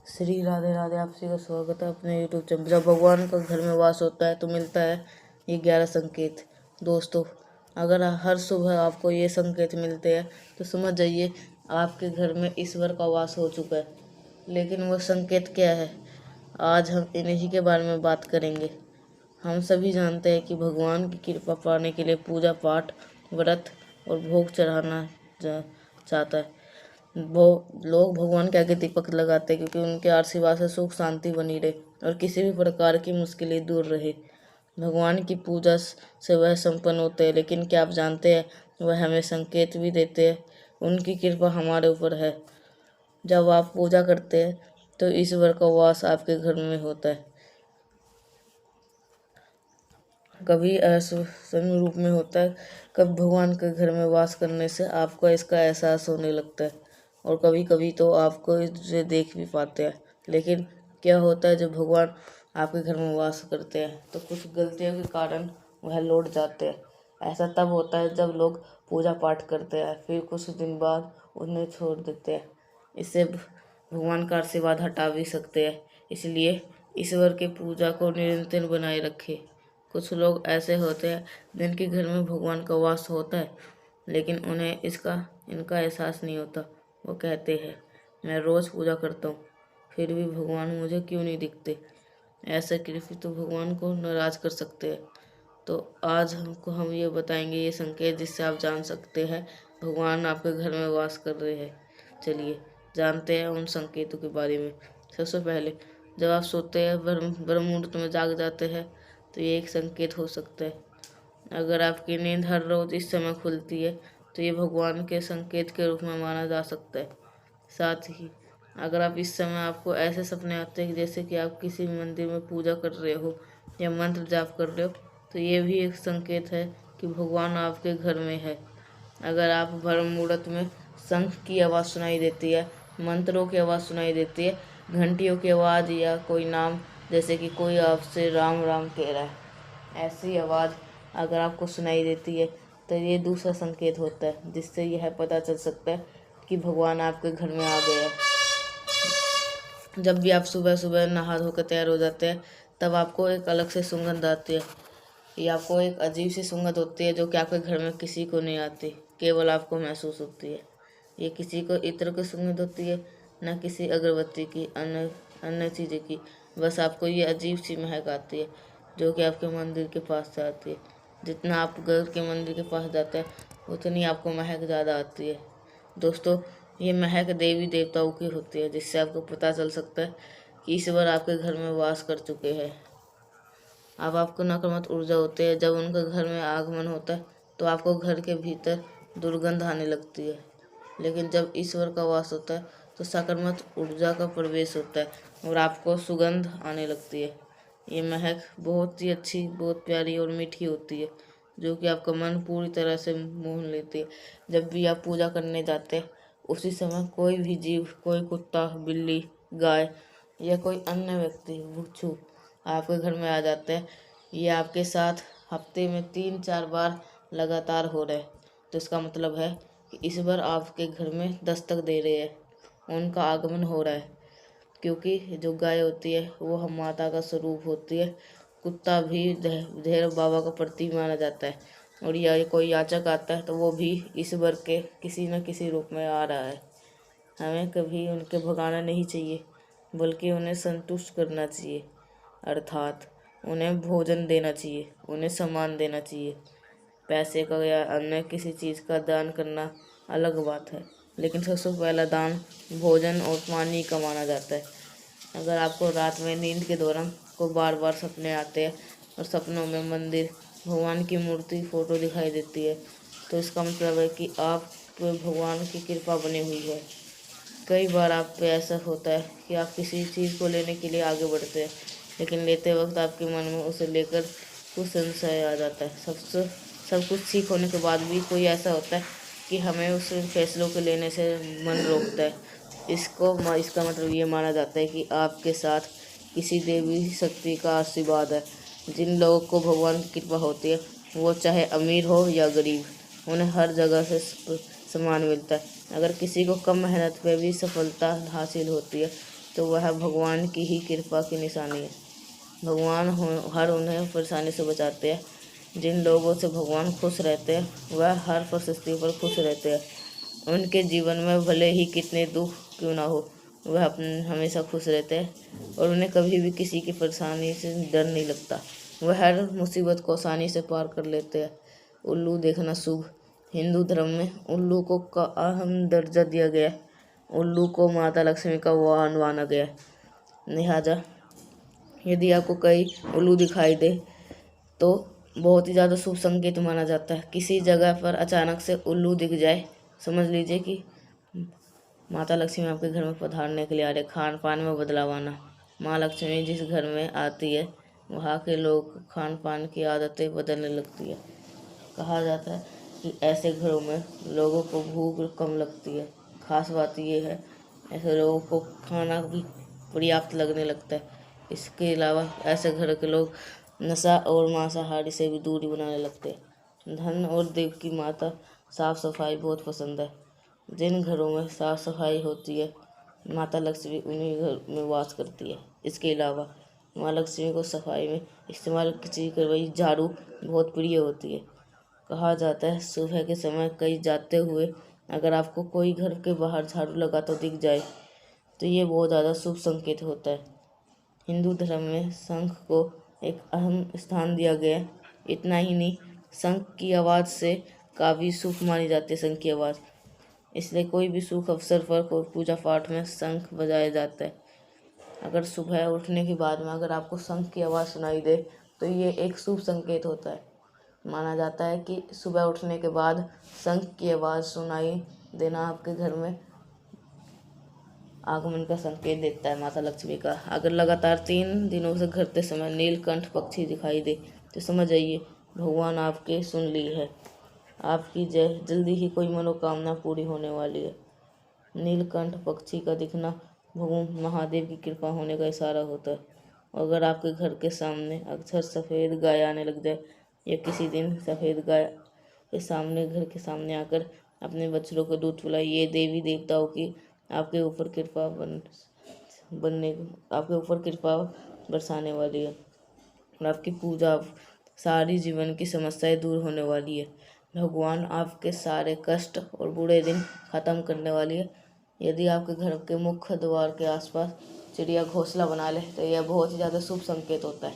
श्री राधे राधे। आप सभी का स्वागत है अपने यूट्यूब चैनल। जब भगवान का घर में वास होता है तो मिलता है ये 11 संकेत। दोस्तों, अगर हर सुबह आपको ये संकेत मिलते हैं तो समझ जाइए आपके घर में ईश्वर का वास हो चुका है। लेकिन वो संकेत क्या है, आज हम इन्हीं के बारे में बात करेंगे। हम सभी जानते हैं कि भगवान की कृपा पाने के लिए पूजा पाठ, व्रत और भोग चढ़ाना चाहता है। वो लोग भगवान के आगे दीपक लगाते हैं क्योंकि उनके आशीर्वाद से सुख शांति बनी रहे और किसी भी प्रकार की मुश्किलें दूर रहे। भगवान की पूजा से वह संपन्न होते हैं, लेकिन क्या आप जानते हैं वह हमें संकेत भी देते हैं। उनकी कृपा हमारे ऊपर है। जब आप पूजा करते हैं तो ईश्वर का वास आपके घर में होता है। कभी ऐसे रूप में होता है, कभी भगवान के घर में वास करने से आपको इसका एहसास होने लगता है और कभी कभी तो आपको इसे देख भी पाते हैं। लेकिन क्या होता है, जब भगवान आपके घर में वास करते हैं तो कुछ गलतियों के कारण वह लौट जाते हैं। ऐसा तब होता है जब लोग पूजा पाठ करते हैं फिर कुछ दिन बाद उन्हें छोड़ देते हैं। इससे भगवान का आशीर्वाद हटा भी सकते हैं। इसलिए ईश्वर की पूजा को निरंतर बनाए रखें। कुछ लोग ऐसे होते हैं जिनके घर में भगवान का वास होता है, लेकिन उन्हें इनका एहसास नहीं होता। वो कहते हैं, मैं रोज़ पूजा करता हूँ फिर भी भगवान मुझे क्यों नहीं दिखते। ऐसे कृपा तो भगवान को नाराज़ कर सकते हैं। तो आज हम ये बताएंगे ये संकेत जिससे आप जान सकते हैं भगवान आपके घर में वास कर रहे हैं। चलिए जानते हैं उन संकेतों के बारे में। सबसे पहले, जब आप सोते हैं ब्रह्म मुहूर्त में जाग जाते हैं तो ये एक संकेत हो सकता है। अगर आपकी नींद हर रोज़ इस समय खुलती है तो ये भगवान के संकेत के रूप में माना जा सकता है। साथ ही अगर आप इस समय आपको ऐसे सपने आते हैं जैसे कि आप किसी मंदिर में पूजा कर रहे हो या मंत्र जाप कर रहे हो तो ये भी एक संकेत है कि भगवान आपके घर में है। अगर आप ब्रह्म मुहूर्त में शंख की आवाज़ सुनाई देती है, मंत्रों की आवाज़ सुनाई देती है, घंटियों की आवाज़ या कोई नाम जैसे कि कोई आपसे राम राम कह रहा है, ऐसी आवाज़ अगर आपको सुनाई देती है तो ये दूसरा संकेत होता है जिससे यह पता चल सकता है कि भगवान आपके घर में आ गए हैं। जब भी आप सुबह सुबह नहा धोकर तैयार हो जाते हैं तब आपको एक अलग से सुगंध आती है। ये आपको एक अजीब सी सुगंध होती है जो कि आपके घर में किसी को नहीं आती, केवल आपको महसूस होती है। ये किसी को इत्र की सुगंध होती है, न किसी अगरबत्ती की, अन्य चीज़ें की। बस आपको ये अजीब सी महक आती है जो कि आपके मंदिर के पास से आती है। जितना आप घर के मंदिर के पास जाते हैं उतनी आपको महक ज़्यादा आती है। दोस्तों, ये महक देवी देवताओं की होती है जिससे आपको पता चल सकता है कि ईश्वर आपके घर में वास कर चुके हैं। अब आपको नकारात्मक ऊर्जा होती है, जब उनका घर में आगमन होता है तो आपको घर के भीतर दुर्गंध आने लगती है। लेकिन जब ईश्वर का वास होता है तो सकारात्मक ऊर्जा का प्रवेश होता है और आपको सुगंध आने लगती है। ये महक बहुत ही अच्छी, बहुत प्यारी और मीठी होती है जो कि आपका मन पूरी तरह से मोह लेती है। जब भी आप पूजा करने जाते हैं उसी समय कोई भी जीव, कोई कुत्ता, बिल्ली, गाय या कोई अन्य व्यक्ति, भिक्षु आपके घर में आ जाते हैं। ये आपके साथ हफ्ते में 3-4 बार लगातार हो रहा है तो इसका मतलब है कि ईश्वर आपके घर में दस्तक दे रहे हैं, उनका आगमन हो रहा है। क्योंकि जो गाय होती है वो हम माता का स्वरूप होती है। कुत्ता भी भैरव बाबा का प्रतीक माना जाता है और या कोई याचक आता है तो वो भी ईश्वर के किसी न किसी रूप में आ रहा है। हमें कभी उनके भगाना नहीं चाहिए बल्कि उन्हें संतुष्ट करना चाहिए, अर्थात उन्हें भोजन देना चाहिए, उन्हें सम्मान देना चाहिए। पैसे का या अन्य किसी चीज़ का दान करना अलग बात है, लेकिन सबसे पहला दान भोजन और पानी का माना जाता है। अगर आपको रात में नींद के दौरान को बार बार सपने आते हैं और सपनों में मंदिर, भगवान की मूर्ति, फोटो दिखाई देती है तो इसका मतलब है कि आप पे भगवान की कृपा बनी हुई है। कई बार आप पे ऐसा होता है कि आप किसी चीज़ को लेने के लिए आगे बढ़ते हैं, लेकिन लेते वक्त आपके मन में उसे लेकर कुछ संशय आ जाता है। सब कुछ ठीक होने के बाद भी कोई ऐसा होता है कि हमें उस फैसलों को लेने से मन रोकता है। इसका मतलब ये माना जाता है कि आपके साथ किसी देवी शक्ति का आशीर्वाद है। जिन लोगों को भगवान की कृपा होती है वो चाहे अमीर हो या गरीब, उन्हें हर जगह से सम्मान मिलता है। अगर किसी को कम मेहनत पे भी सफलता हासिल होती है तो वह भगवान की ही कृपा की निशानी है। भगवान हर उन्हें परेशानी से बचाते हैं। जिन लोगों से भगवान खुश रहते हैं वह हर परिस्थिति पर खुश रहते हैं। उनके जीवन में भले ही कितने दुख क्यों ना हो, वह हमेशा खुश रहते हैं और उन्हें कभी भी किसी की परेशानी से डर नहीं लगता। वह हर मुसीबत को आसानी से पार कर लेते हैं। उल्लू देखना शुभ। हिंदू धर्म में उल्लू को का अहम दर्जा दिया गया है। उल्लू को माता लक्ष्मी का वाहन माना गया है। लिहाजा यदि आपको कई उल्लू दिखाई दे तो बहुत ही ज़्यादा शुभ संकेत माना जाता है। किसी जगह पर अचानक से उल्लू दिख जाए, समझ लीजिए कि माता लक्ष्मी आपके घर में पधारने के लिए आ रहे। खान पान में बदलाव आना। माँ लक्ष्मी जिस घर में आती है वहाँ के लोग खान पान की आदतें बदलने लगती है। कहा जाता है कि ऐसे घरों में लोगों को भूख कम लगती है। खास बात यह है ऐसे लोगों को खाना भी पर्याप्त लगने लगता है। इसके अलावा ऐसे घर के लोग नशा और मांसाहारी से भी दूरी बनाने लगते हैं। धन और देव की माता साफ सफाई बहुत पसंद है। जिन घरों में साफ सफाई होती है माता लक्ष्मी उन्हीं घर में वास करती है। इसके अलावा माँ लक्ष्मी को सफाई में इस्तेमाल की गई झाड़ू बहुत प्रिय होती है। कहा जाता है सुबह के समय कहीं जाते हुए अगर आपको कोई घर के बाहर झाड़ू लगाता दिख जाए तो ये बहुत ज़्यादा शुभ संकेत होता है। हिंदू धर्म में शंख को एक अहम स्थान दिया गया है। इतना ही नहीं, शंख की आवाज़ से काफ़ी शुभ मानी जाती है शंख की आवाज़। इसलिए कोई भी शुभ अवसर पर कोई पूजा पाठ में शंख बजाया जाता है। अगर सुबह उठने के बाद में अगर आपको शंख की आवाज़ सुनाई दे तो ये एक शुभ संकेत होता है। माना जाता है कि सुबह उठने के बाद शंख की आवाज़ सुनाई देना आपके घर में आगमन का संकेत देता है माता लक्ष्मी का। अगर लगातार 3 दिनों से घरते समय नीलकंठ पक्षी दिखाई दे तो समझ जाइए भगवान आपके सुन ली है। आपकी जल्दी ही कोई मनोकामना पूरी होने वाली है। नीलकंठ पक्षी का दिखना भगवान महादेव की कृपा होने का इशारा होता है। अगर आपके घर के सामने अक्सर सफ़ेद गाय आने लग जाए या किसी दिन सफ़ेद गाय के सामने घर के सामने आकर अपने बछड़ों को दूध पिलाए, ये देवी देवताओं की आपके ऊपर कृपा बरसाने वाली है और आपकी पूजा सारी जीवन की समस्याएं दूर होने वाली है। भगवान आपके सारे कष्ट और बुरे दिन ख़त्म करने वाली है। यदि आपके घर के मुख्य द्वार के आसपास चिड़िया घोंसला बना ले तो यह बहुत ही ज़्यादा शुभ संकेत होता है।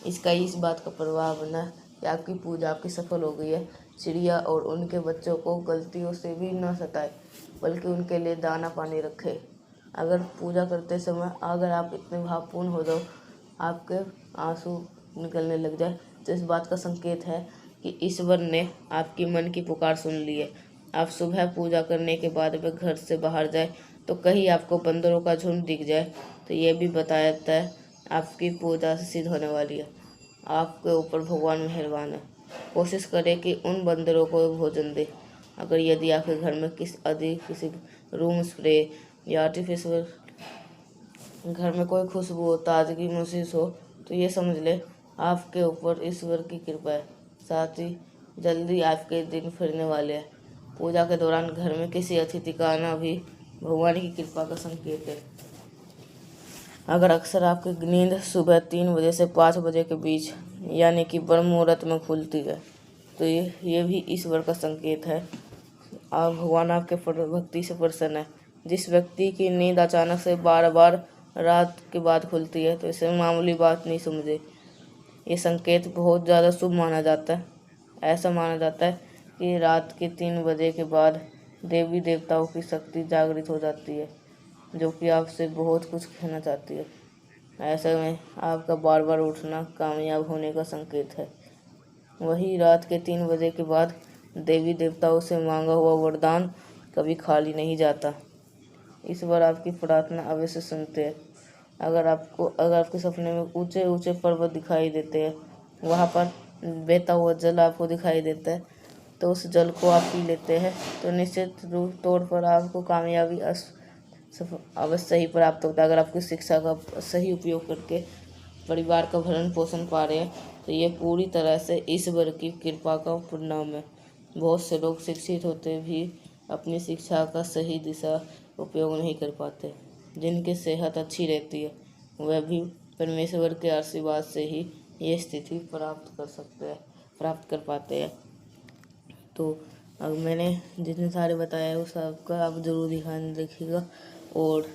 इसका इस बात का प्रभाव बना कि आपकी पूजा आपकी सफल हो गई है। चिड़िया और उनके बच्चों को गलतियों से भी न सताए बल्कि उनके लिए दाना पानी रखे। अगर पूजा करते समय अगर आप इतने भावपूर्ण हो जाओ आपके आंसू निकलने लग जाए तो इस बात का संकेत है कि ईश्वर ने आपकी मन की पुकार सुन ली है। आप सुबह पूजा करने के बाद में घर से बाहर जाए तो कहीं आपको बंदरों का झुंड दिख जाए तो ये भी बताया जाता है आपकी पूजा सिद्ध होने वाली है। आपके ऊपर भगवान मेहरबान है। कोशिश करें कि उन बंदरों को भोजन दें। अगर यदि आपके घर में किसी रूम स्प्रे या आर्टिफिशियल घर में कोई खुशबू हो, ताजगी महसूस हो तो ये समझ ले आपके ऊपर ईश्वर की कृपा है। साथ ही जल्दी आपके दिन फिरने वाले हैं। पूजा के दौरान घर में किसी अतिथि का आना भी भगवान की कृपा का संकेत है। अगर अक्सर आपकी नींद सुबह 3 बजे से 5 बजे के बीच यानी कि ब्रह्म मुहूर्त में खुलती है तो ये भी ईश्वर का संकेत है। और भगवान आपके भक्ति से प्रसन्न है। जिस व्यक्ति की नींद अचानक से बार रात के बाद खुलती है तो इसे मामूली बात नहीं समझे। ये संकेत बहुत ज़्यादा शुभ माना जाता है। ऐसा माना जाता है कि रात के 3 बजे के बाद देवी देवताओं की शक्ति जागृत हो जाती है जो कि आपसे बहुत कुछ कहना चाहती है। ऐसे में आपका बार उठना कामयाब होने का संकेत है। वही रात के 3 बजे के बाद देवी देवताओं से मांगा हुआ वरदान कभी खाली नहीं जाता। इस बार आपकी प्रार्थना अवश्य सुनते हैं। अगर आपके सपने में ऊंचे ऊंचे पर्वत दिखाई देते हैं, वहाँ पर बहता हुआ जल आपको दिखाई देता है तो उस जल को आप पी लेते हैं तो निश्चित रूप तौर पर आपको कामयाबी अवश्य ही प्राप्त होता है। अगर आपकी शिक्षा का सही उपयोग करके परिवार का भरण पोषण पा रहे हैं तो ये पूरी तरह से ईश्वर की कृपा का परिणाम है। बहुत से लोग शिक्षित होते भी अपनी शिक्षा का सही दिशा उपयोग नहीं कर पाते। जिनकी सेहत अच्छी रहती है वह भी परमेश्वर के आशीर्वाद से ही ये स्थिति प्राप्त कर पाते हैं। तो अब मैंने जितने सारे बताया है उस सबका आप ज़रूर ध्यान रखिएगा और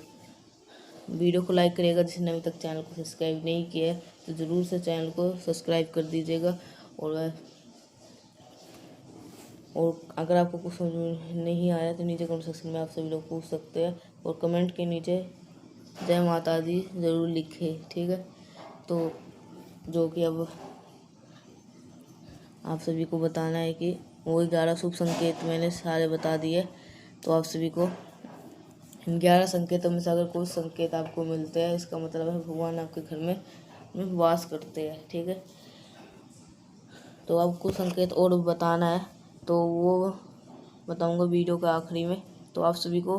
वीडियो को लाइक करिएगा। जिसने अभी तक चैनल को सब्सक्राइब नहीं किया है तो ज़रूर से चैनल को सब्सक्राइब कर दीजिएगा। और अगर आपको कुछ समझ में नहीं आया तो नीचे कमेंट सेक्शन में आप सभी लोग पूछ सकते हैं और कमेंट के नीचे जय माता दी ज़रूर लिखें, ठीक है। तो जो कि अब आप सभी को बताना है कि वो 11 शुभ संकेत मैंने सारे बता दिए। तो आप सभी को 11 संकेतों में से अगर कोई संकेत आपको मिलते हैं इसका मतलब है भगवान आपके घर में वास करते हैं, ठीक है। तो अब कुछ संकेत और बताना है तो वो बताऊंगा वीडियो के आखिरी में। तो आप सभी को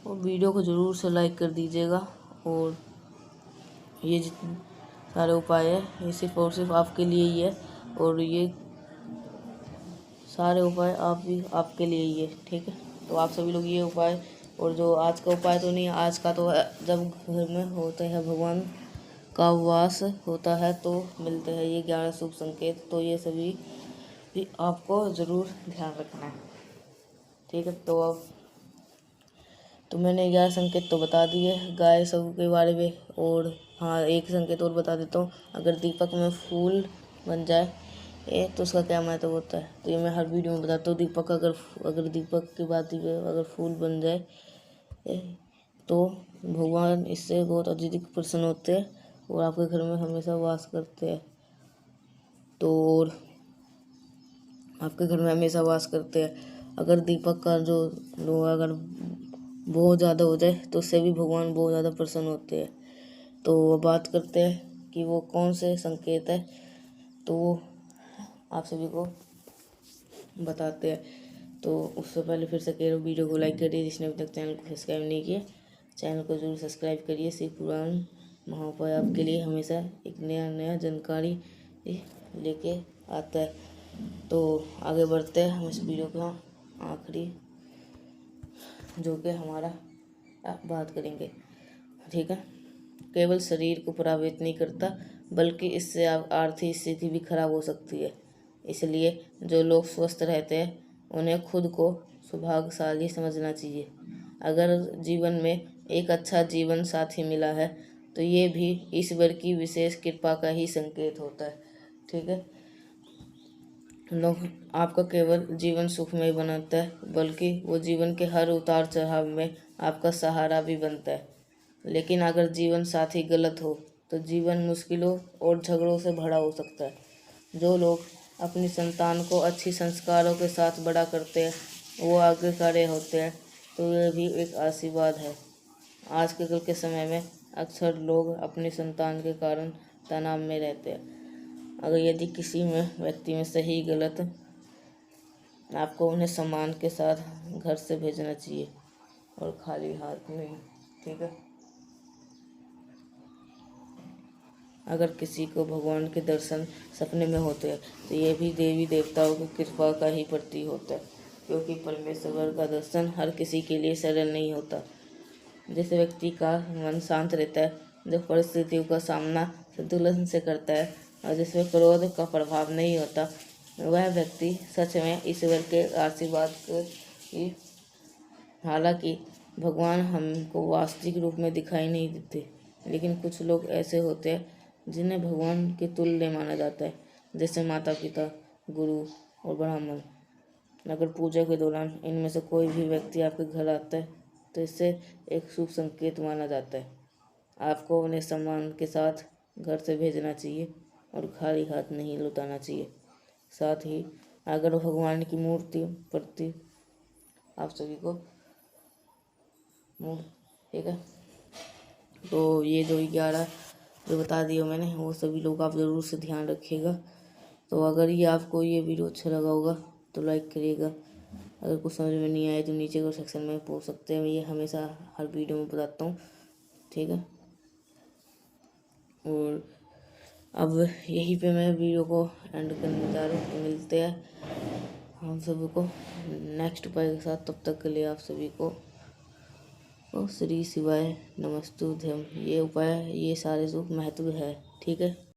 वीडियो को ज़रूर से लाइक कर दीजिएगा और ये जितने सारे उपाय है ये सिर्फ और सिर्फ आपके लिए ही है और ये सारे उपाय आपके लिए ही है, ठीक है। तो आप सभी लोग ये उपाय और जो आज का उपाय तो नहीं, आज का तो जब घर में होते हैं भगवान का वास होता है तो मिलते हैं ये 11 शुभ संकेत। तो ये सभी भी आपको ज़रूर ध्यान रखना है, ठीक है। तो मैंने 11 संकेत तो बता दिए गाय सब के बारे में। और हाँ, एक संकेत और बता देता हूँ, अगर दीपक में फूल बन जाए तो उसका क्या महत्व होता है। तो ये मैं हर वीडियो में बताता हूँ। दीपक अगर दीपक की बात अगर फूल बन जाए तो भगवान इससे बहुत अत्यधिक प्रसन्न होते हैं और आपके घर में हमेशा वास करते हैं। तो और आपके घर में हमेशा वास करते हैं। अगर दीपक का जो अगर बहुत ज़्यादा हो जाए तो उससे भी भगवान बहुत ज़्यादा प्रसन्न होते हैं। तो बात करते हैं कि वो कौन से संकेत है, तो वो आप सभी को बताते हैं। तो उससे पहले फिर से कह रहा हूँ, वीडियो को लाइक करिए। जिसने अभी तक चैनल को सब्सक्राइब नहीं किया चैनल को ज़रूर सब्सक्राइब करिए। शिव पुराण महाउपाय आपके लिए हमेशा एक नया जानकारी लेके आता है। तो आगे बढ़ते हैं हम इस वीडियो का आखिरी जो कि हमारा बात करेंगे, ठीक है। केवल शरीर को प्रभावित नहीं करता बल्कि इससे आर्थिक स्थिति भी खराब हो सकती है। इसलिए जो लोग स्वस्थ रहते हैं उन्हें खुद को सौभाग्यशाली समझना चाहिए। अगर जीवन में एक अच्छा जीवन साथी मिला है तो ये भी ईश्वर की विशेष कृपा का ही संकेत होता है, ठीक है। लोग आपका केवल जीवन सुखमय बनाता है बल्कि वो जीवन के हर उतार चढ़ाव में आपका सहारा भी बनता है। लेकिन अगर जीवन साथी गलत हो तो जीवन मुश्किलों और झगड़ों से भरा हो सकता है। जो लोग अपनी संतान को अच्छी संस्कारों के साथ बड़ा करते हैं वो आज्ञाकारी होते हैं, तो यह भी एक आशीर्वाद है। आजकल के समय में अक्सर लोग अपनी संतान के कारण तनाव में रहते हैं। अगर यदि किसी में व्यक्ति में सही गलत आपको उन्हें सम्मान के साथ घर से भेजना चाहिए और खाली हाथ नहीं, ठीक है। अगर किसी को भगवान के दर्शन सपने में होते हैं तो ये भी देवी देवताओं की कृपा का ही प्रतीक होता है, क्योंकि परमेश्वर का दर्शन हर किसी के लिए सरल नहीं होता। जिस व्यक्ति का मन शांत रहता है, जो परिस्थितियों का सामना संतुलन से करता है और जिसमें क्रोध का प्रभाव नहीं होता, वह व्यक्ति सच में ईश्वर के आशीर्वाद की। हालांकि भगवान हमको वास्तविक रूप में दिखाई नहीं देते, लेकिन कुछ लोग ऐसे होते हैं जिन्हें भगवान के तुल्य माना जाता है, जैसे माता पिता, गुरु और ब्राह्मण। अगर पूजा के दौरान इनमें से कोई भी व्यक्ति आपके घर आता है तो इससे एक शुभ संकेत माना जाता है। आपको उन्हें सम्मान के साथ घर से भेजना चाहिए और खाली हाथ नहीं लौटाना चाहिए। साथ ही अगर भगवान की मूर्ति प्रति आप सभी को ठीक है। तो ये जो 11 जो बता दिया मैंने वो सभी लोग आप ज़रूर से ध्यान रखिएगा। तो अगर ये आपको ये वीडियो अच्छा लगा होगा तो लाइक करिएगा। अगर कुछ समझ में नहीं आए तो नीचे को सेक्शन में पूछ सकते हैं, मैं ये हमेशा हर वीडियो में बताता हूँ, ठीक है। और अब यहीं पे मैं वीडियो को एंड करने जा रहा हूँ। मिलते हैं हम सभी को नेक्स्ट उपाय के साथ, तब तक के लिए आप सभी को ओ श्री शिवाय नमस्तुभ्यम। ये उपाय, ये सारे शुभ महत्व है। ठीक है।